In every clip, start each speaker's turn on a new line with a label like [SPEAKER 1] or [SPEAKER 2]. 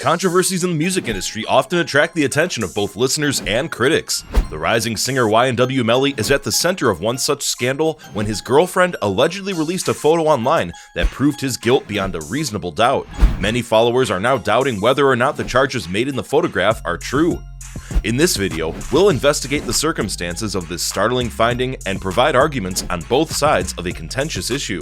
[SPEAKER 1] Controversies in the music industry often attract the attention of both listeners and critics. The rising singer YNW Melly is at the center of one such scandal when his girlfriend allegedly released a photo online that proved his guilt beyond a reasonable doubt. Many followers are now doubting whether or not the charges made in the photograph are true. In this video, we'll investigate the circumstances of this startling finding and provide arguments on both sides of a contentious issue.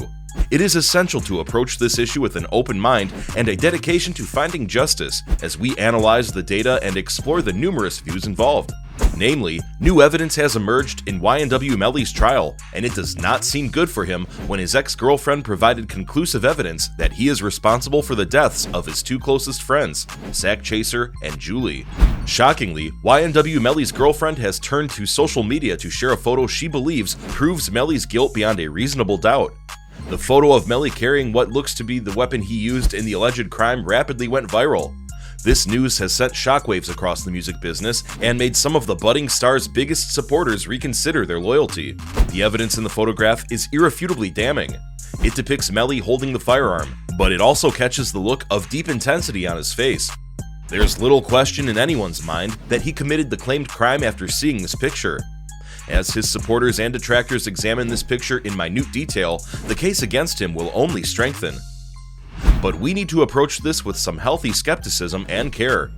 [SPEAKER 1] It is essential to approach this issue with an open mind and a dedication to finding justice as we analyze the data and explore the numerous views involved. Namely, new evidence has emerged in YNW Melly's trial, and it does not seem good for him when his ex-girlfriend provided conclusive evidence that he is responsible for the deaths of his two closest friends, Sack Chaser and Julie. Shockingly, YNW Melly's girlfriend has turned to social media to share a photo she believes proves Melly's guilt beyond a reasonable doubt. The photo of Melly carrying what looks to be the weapon he used in the alleged crime rapidly went viral. This news has sent shockwaves across the music business and made some of the budding star's biggest supporters reconsider their loyalty. The evidence in the photograph is irrefutably damning. It depicts Melly holding the firearm, but it also catches the look of deep intensity on his face. There's little question in anyone's mind that he committed the claimed crime after seeing this picture. As his supporters and detractors examine this picture in minute detail, the case against him will only strengthen. But we need to approach this with some healthy skepticism and care.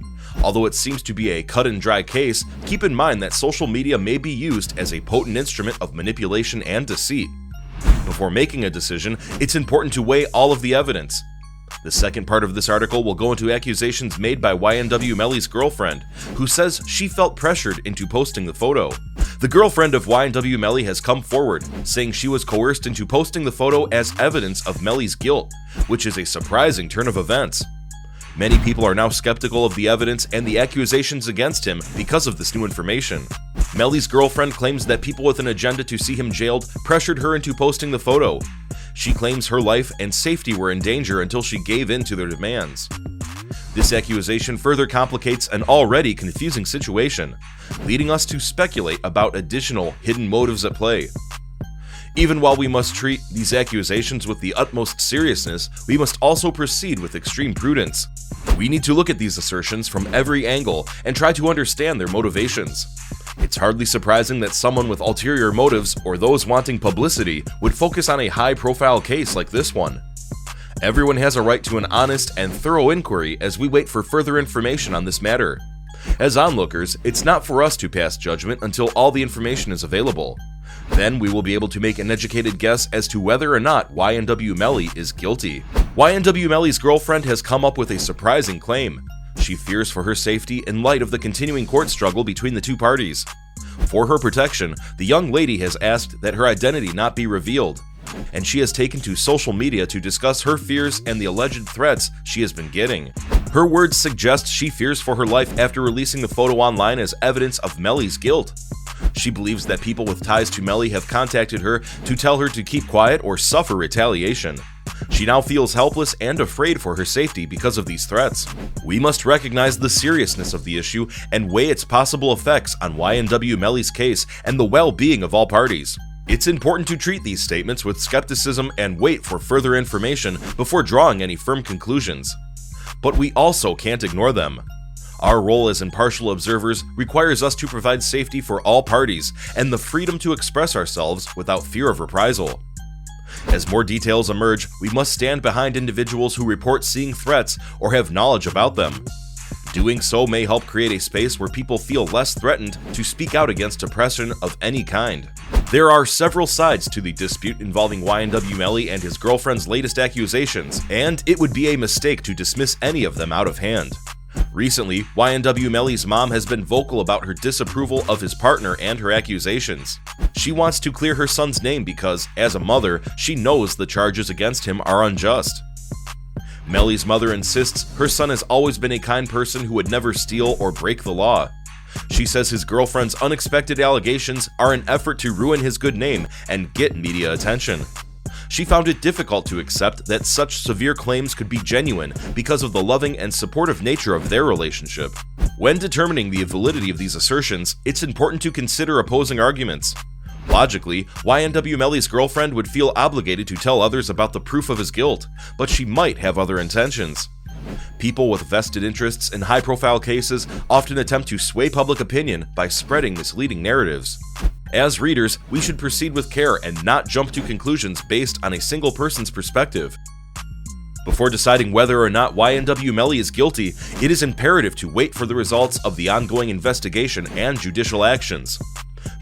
[SPEAKER 1] Although it seems to be a cut-and-dry case, keep in mind that social media may be used as a potent instrument of manipulation and deceit. Before making a decision, it's important to weigh all of the evidence. The second part of this article will go into accusations made by YNW Melly's girlfriend, who says she felt pressured into posting the photo. The girlfriend of YNW Melly has come forward, saying she was coerced into posting the photo as evidence of Melly's guilt, which is a surprising turn of events. Many people are now skeptical of the evidence and the accusations against him because of this new information. Melly's girlfriend claims that people with an agenda to see him jailed pressured her into posting the photo. She claims her life and safety were in danger until she gave in to their demands. This accusation further complicates an already confusing situation, leading us to speculate about additional hidden motives at play. Even while we must treat these accusations with the utmost seriousness, we must also proceed with extreme prudence. We need to look at these assertions from every angle and try to understand their motivations. It's hardly surprising that someone with ulterior motives or those wanting publicity would focus on a high-profile case like this one. Everyone has a right to an honest and thorough inquiry as we wait for further information on this matter. As onlookers, it's not for us to pass judgment until all the information is available. Then we will be able to make an educated guess as to whether or not YNW Melly is guilty. YNW Melly's girlfriend has come up with a surprising claim. She fears for her safety in light of the continuing court struggle between the two parties. For her protection, the young lady has asked that her identity not be revealed, and she has taken to social media to discuss her fears and the alleged threats she has been getting. Her words suggest she fears for her life after releasing the photo online as evidence of Melly's guilt. She believes that people with ties to Melly have contacted her to tell her to keep quiet or suffer retaliation. She now feels helpless and afraid for her safety because of these threats. We must recognize the seriousness of the issue and weigh its possible effects on YNW Melly's case and the well-being of all parties. It's important to treat these statements with skepticism and wait for further information before drawing any firm conclusions. But we also can't ignore them. Our role as impartial observers requires us to provide safety for all parties and the freedom to express ourselves without fear of reprisal. As more details emerge, we must stand behind individuals who report seeing threats or have knowledge about them. Doing so may help create a space where people feel less threatened to speak out against oppression of any kind. There are several sides to the dispute involving YNW Melly and his girlfriend's latest accusations, and it would be a mistake to dismiss any of them out of hand. Recently, YNW Melly's mom has been vocal about her disapproval of his partner and her accusations. She wants to clear her son's name because, as a mother, she knows the charges against him are unjust. Melly's mother insists her son has always been a kind person who would never steal or break the law. She says his girlfriend's unexpected allegations are an effort to ruin his good name and get media attention. She found it difficult to accept that such severe claims could be genuine because of the loving and supportive nature of their relationship. When determining the validity of these assertions, it's important to consider opposing arguments. Logically, YNW Melly's girlfriend would feel obligated to tell others about the proof of his guilt, but she might have other intentions. People with vested interests in high-profile cases often attempt to sway public opinion by spreading misleading narratives. As readers, we should proceed with care and not jump to conclusions based on a single person's perspective. Before deciding whether or not YNW Melly is guilty, it is imperative to wait for the results of the ongoing investigation and judicial actions.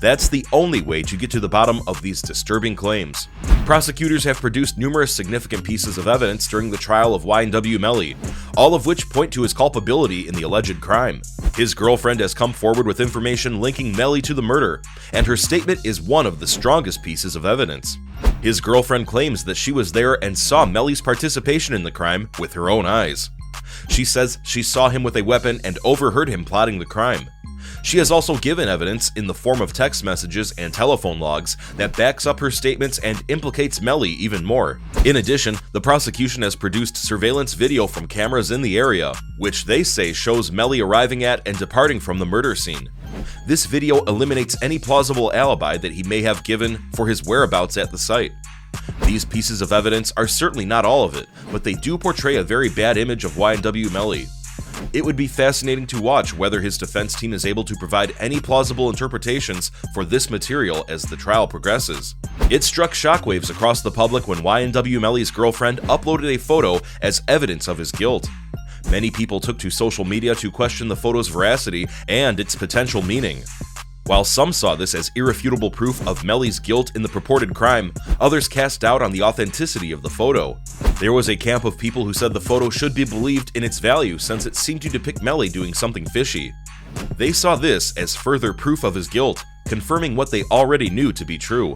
[SPEAKER 1] That's the only way to get to the bottom of these disturbing claims. Prosecutors have produced numerous significant pieces of evidence during the trial of YNW Melly, all of which point to his culpability in the alleged crime. His girlfriend has come forward with information linking Melly to the murder, and her statement is one of the strongest pieces of evidence. His girlfriend claims that she was there and saw Melly's participation in the crime with her own eyes. She says she saw him with a weapon and overheard him plotting the crime. She has also given evidence in the form of text messages and telephone logs that backs up her statements and implicates Melly even more. In addition, the prosecution has produced surveillance video from cameras in the area, which they say shows Melly arriving at and departing from the murder scene. This video eliminates any plausible alibi that he may have given for his whereabouts at the site. These pieces of evidence are certainly not all of it, but they do portray a very bad image of YNW Melly. It would be fascinating to watch whether his defense team is able to provide any plausible interpretations for this material as the trial progresses. It struck shockwaves across the public when YNW Melly's girlfriend uploaded a photo as evidence of his guilt. Many people took to social media to question the photo's veracity and its potential meaning. While some saw this as irrefutable proof of Melly's guilt in the purported crime, others cast doubt on the authenticity of the photo. There was a camp of people who said the photo should be believed in its value since it seemed to depict Melly doing something fishy. They saw this as further proof of his guilt, confirming what they already knew to be true.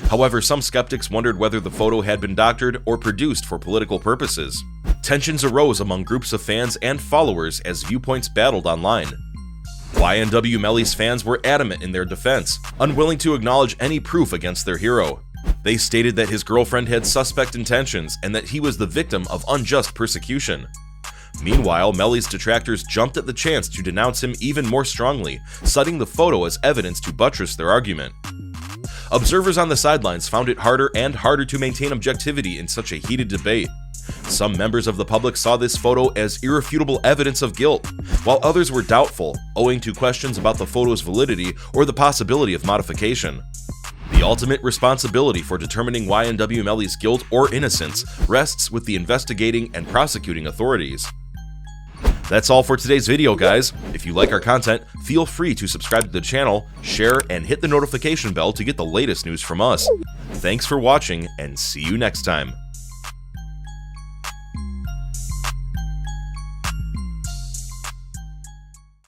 [SPEAKER 1] However, some skeptics wondered whether the photo had been doctored or produced for political purposes. Tensions arose among groups of fans and followers as viewpoints battled online. YNW Melly's fans were adamant in their defense, unwilling to acknowledge any proof against their hero. They stated that his girlfriend had suspect intentions and that he was the victim of unjust persecution. Meanwhile, Melly's detractors jumped at the chance to denounce him even more strongly, citing the photo as evidence to buttress their argument. Observers on the sidelines found it harder and harder to maintain objectivity in such a heated debate. Some members of the public saw this photo as irrefutable evidence of guilt, while others were doubtful, owing to questions about the photo's validity or the possibility of modification. The ultimate responsibility for determining YNW Melly's guilt or innocence rests with the investigating and prosecuting authorities. That's all for today's video, guys. If you like our content, feel free to subscribe to the channel, share, and hit the notification bell to get the latest news from us. Thanks for watching, and see you next time.